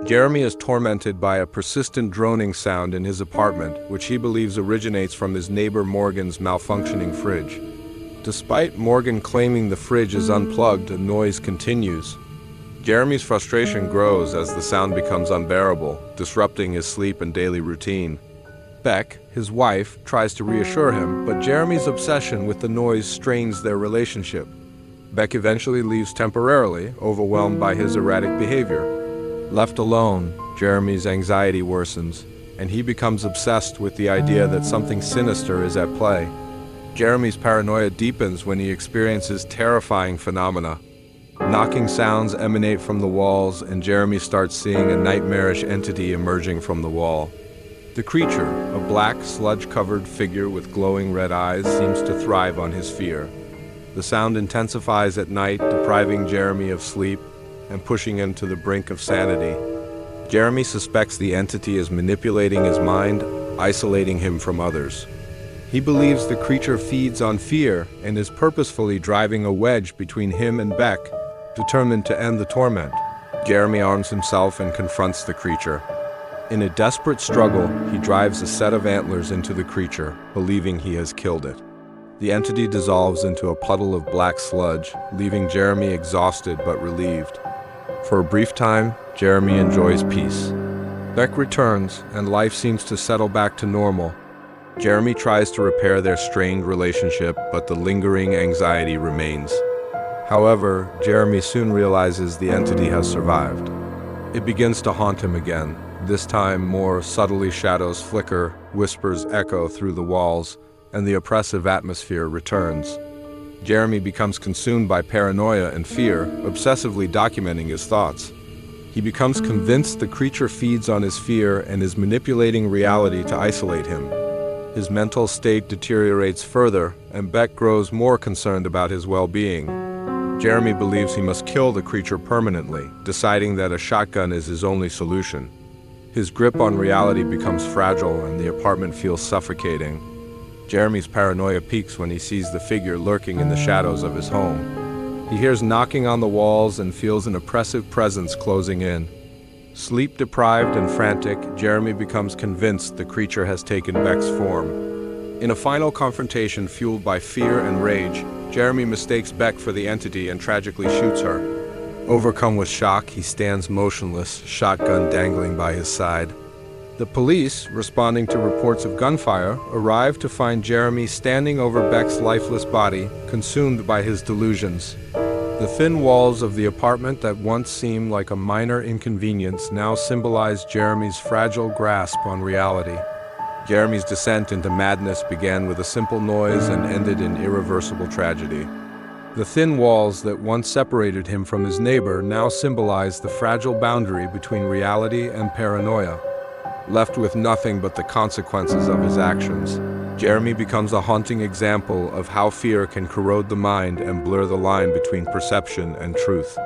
Jeremy is tormented by a persistent droning sound in his apartment, which he believes originates from his neighbor Morgan's malfunctioning fridge. Despite Morgan claiming the fridge is unplugged, the noise continues. Jeremy's frustration grows as the sound becomes unbearable, disrupting his sleep and daily routine. Beck, his wife, tries to reassure him, but Jeremy's obsession with the noise strains their relationship. Beck eventually leaves temporarily, overwhelmed by his erratic behavior. Left alone, Jeremy's anxiety worsens, and he becomes obsessed with the idea that something sinister is at play. Jeremy's paranoia deepens when he experiences terrifying phenomena. Knocking sounds emanate from the walls, and Jeremy starts seeing a nightmarish entity emerging from the wall. The creature, a black, sludge-covered figure with glowing red eyes, seems to thrive on his fear. The sound intensifies at night, depriving Jeremy of sleep and pushing him to the brink of sanity. Jeremy suspects the entity is manipulating his mind, isolating him from others. He believes the creature feeds on fear and is purposefully driving a wedge between him and Beck, determined to end the torment. Jeremy arms himself and confronts the creature. In a desperate struggle, he drives a set of antlers into the creature, believing he has killed it. The entity dissolves into a puddle of black sludge, leaving Jeremy exhausted but relieved. For a brief time, Jeremy enjoys peace. Beck returns, and life seems to settle back to normal. Jeremy tries to repair their strained relationship, but the lingering anxiety remains. However, Jeremy soon realizes the entity has survived. It begins to haunt him again. This time, more subtly shadows flicker, whispers echo through the walls, and the oppressive atmosphere returns. Jeremy becomes consumed by paranoia and fear, obsessively documenting his thoughts. He becomes convinced the creature feeds on his fear and is manipulating reality to isolate him. His mental state deteriorates further, and Beck grows more concerned about his well-being. Jeremy believes he must kill the creature permanently, deciding that a shotgun is his only solution. His grip on reality becomes fragile, and the apartment feels suffocating. Jeremy's paranoia peaks when he sees the figure lurking in the shadows of his home. He hears knocking on the walls and feels an oppressive presence closing in. Sleep-deprived and frantic, Jeremy becomes convinced the creature has taken Beck's form. In a final confrontation fueled by fear and rage, Jeremy mistakes Beck for the entity and tragically shoots her. Overcome with shock, he stands motionless, shotgun dangling by his side. The police, responding to reports of gunfire, arrive to find Jeremy standing over Beck's lifeless body, consumed by his delusions. The thin walls of the apartment that once seemed like a minor inconvenience now symbolize Jeremy's fragile grasp on reality. Jeremy's descent into madness began with a simple noise and ended in irreversible tragedy. The thin walls that once separated him from his neighbor now symbolize the fragile boundary between reality and paranoia. Left with nothing but the consequences of his actions, Jeremy becomes a haunting example of how fear can corrode the mind and blur the line between perception and truth.